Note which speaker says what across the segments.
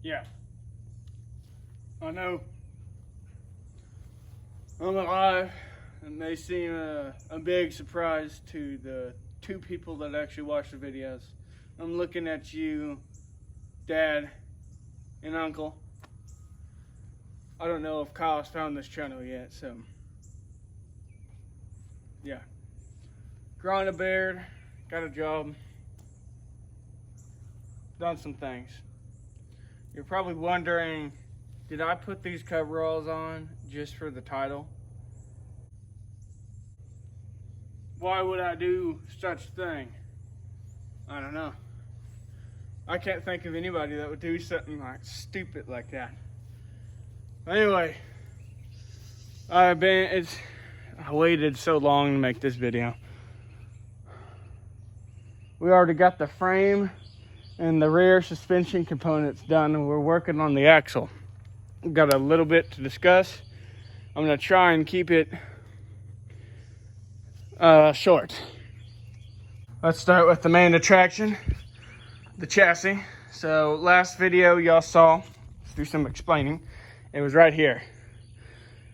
Speaker 1: Yeah, I know I'm alive, and may seem a big surprise to the two people that actually watch the videos. I'm looking at you, Dad and Uncle. I don't know if Kyle's found this channel yet, so yeah. Growing a beard, got a job, done some things. You're probably wondering, did I put these coveralls on just for the title? Why would I do such a thing? I don't know. I can't think of anybody that would do something like stupid like that. Anyway, I waited so long to make this video. We already got the frame and the rear suspension components done, and we're working on the axle. We've got a little bit to discuss. I'm gonna try and keep it short. Let's start with the main attraction, the chassis. So last video y'all saw, let's do some explaining. It was right here.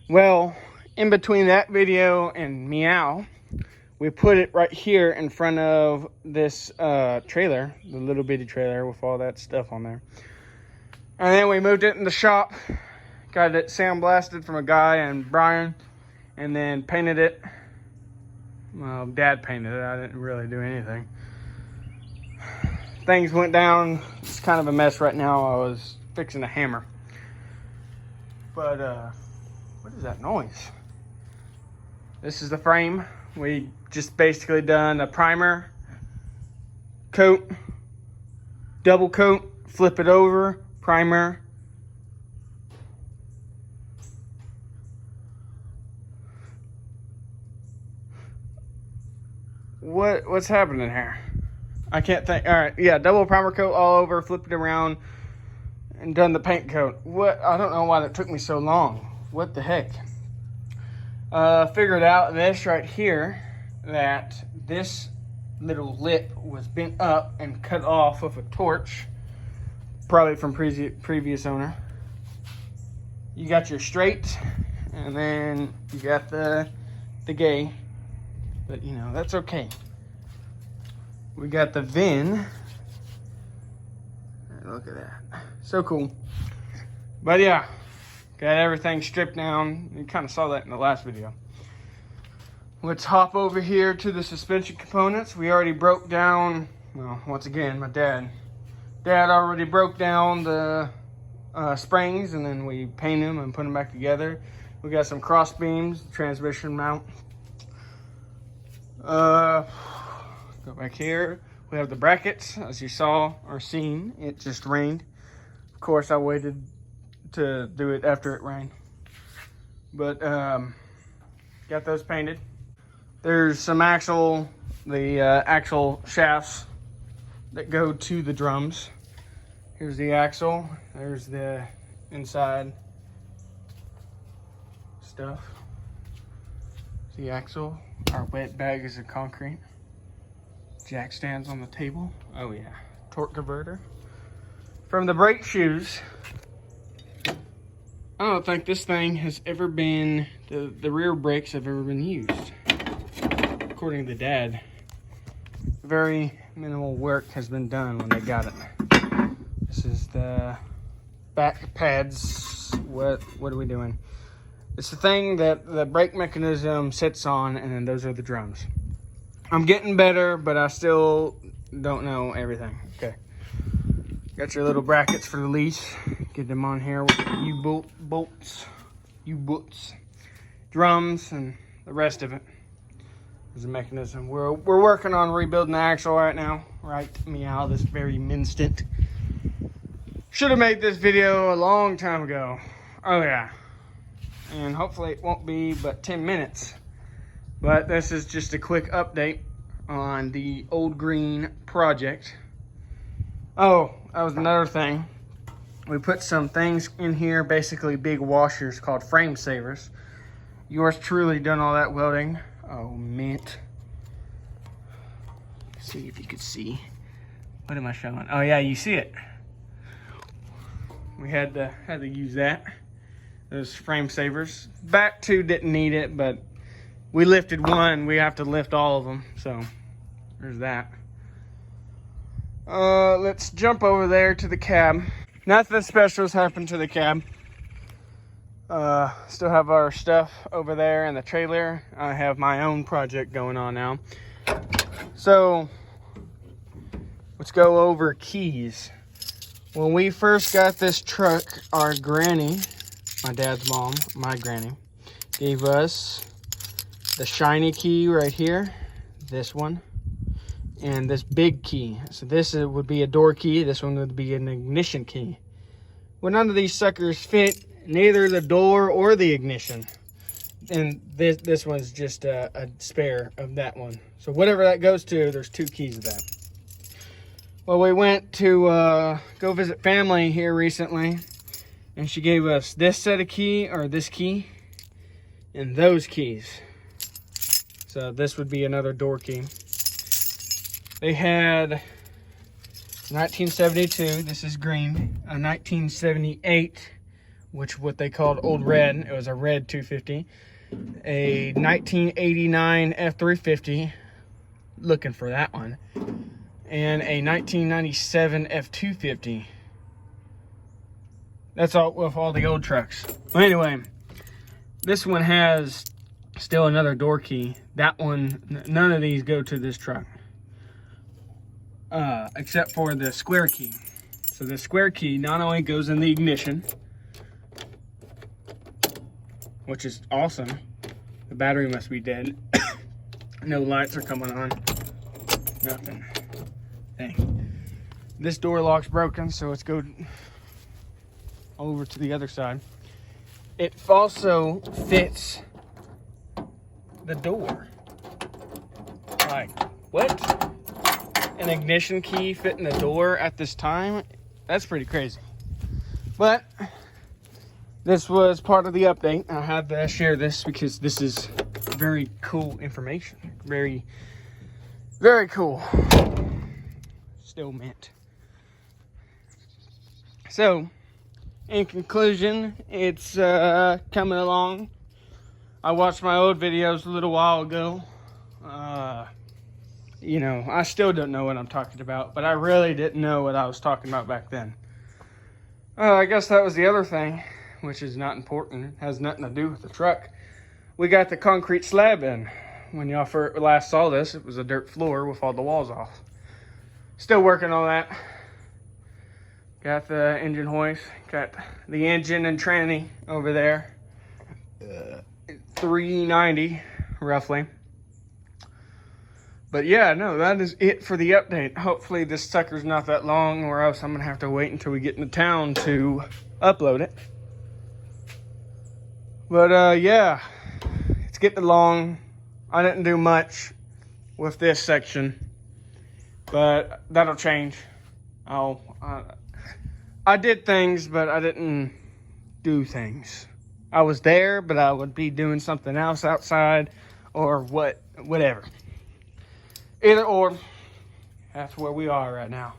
Speaker 1: Well, in between that video and meow, we put it right here in front of this trailer, the little bitty trailer with all that stuff on there. And then we moved it in the shop, got it sandblasted from a guy and Brian, and then painted it. Well, Dad painted it, I didn't really do anything. Things went down, it's kind of a mess right now. I was fixing a hammer. But, what is that noise? This is the frame. We just basically done a primer, coat, double coat, flip it over, primer. What's happening here? I can't think. All right, yeah, double primer coat all over, flipped it around, and done the paint coat. What? I don't know why that took me so long. What the heck? Figured out this right here, that this little lip was bent up and cut off with a torch, probably from previous owner. You got your straight, and then you got the gay, but you know, that's okay. We got the VIN. Look at that, so cool. But yeah, got everything stripped down. You kind of saw that in the last video. Let's hop over here to the suspension components. We already broke down, well, once again, my dad already broke down the springs, and then we paint them and put them back together. We got some cross beams, transmission mount. Go back here. We have the brackets, as you saw or seen. It just rained. Of course, I waited to do it after it rained. But got those painted. There's some axle shafts that go to the drums. Here's the axle. There's the inside stuff. The axle. Our wet bag is of concrete. Jack stands on the table. Oh yeah. Torque converter. From the brake shoes, I don't think this thing has ever been, the rear brakes have ever been used. According to Dad, very minimal work has been done when they got it. This is the back pads. What are we doing? It's the thing that the brake mechanism sits on, and then those are the drums. I'm getting better, but I still don't know everything. Okay. Got your little brackets for the leash. Get them on here with U-bolts, drums, and the rest of it. There's a mechanism. We're working on rebuilding the axle right now. Right meow, this very instant. Should have made this video a long time ago. Oh yeah. And hopefully it won't be but 10 minutes. But this is just a quick update on the Old Green project. Oh, that was another thing. We put some things in here, basically big washers called frame savers. Yours truly done all that welding. Oh, mint. See if you could see. What am I showing? Oh yeah, you see it. we had to use that. Those frame savers. Back two didn't need it, but we lifted one. We have to lift all of them, so there's that. Let's jump over there to the cab. Nothing special has happened to the cab. Still have our stuff over there in the trailer. I have my own project going on now. So let's go over keys. When we first got this truck, our granny, my dad's mom, my granny, gave us the shiny key right here, this one, and this big key. So this would be a door key. This one would be an ignition key. Well, none of these suckers fit, neither the door or the ignition. And this one's just a spare of that one. So whatever that goes to, there's two keys of that. Well, we went to go visit family here recently, and she gave us this set of key, or this key, and those keys. So this would be another door key. They had 1972, this is green, a 1978, which what they called Old Red, it was a red 250, a 1989 F350, looking for that one, and a 1997 F250. That's all with all the old trucks. Well, anyway, this one has still another door key. That one, none of these go to this truck. Except for the square key. So the square key not only goes in the ignition, which is awesome. The battery must be dead. No lights are coming on. Nothing. Dang. This door lock's broken, so let's go over to the other side. It also fits the door. Like, what? An ignition key fitting the door at this time? That's pretty crazy. But this was part of the update. I had to share this because this is very cool information. Very, very cool. Still mint. So, in conclusion, it's coming along. I watched my old videos a little while ago. You know, I still don't know what I'm talking about, but I really didn't know what I was talking about back then. I guess that was the other thing, which is not important. It has nothing to do with the truck. We got the concrete slab in. When y'all last saw this, it was a dirt floor with all the walls off. Still working on that. Got the engine hoist. Got the engine and tranny over there. 390, roughly. But yeah, no, that is it for the update. Hopefully this sucker's not that long, or else I'm going to have to wait until we get into town to upload it. But yeah, it's getting long. I didn't do much with this section, but that'll change. I did things, but I didn't do things. I was there, but I would be doing something else outside, or whatever. Either or, that's where we are right now.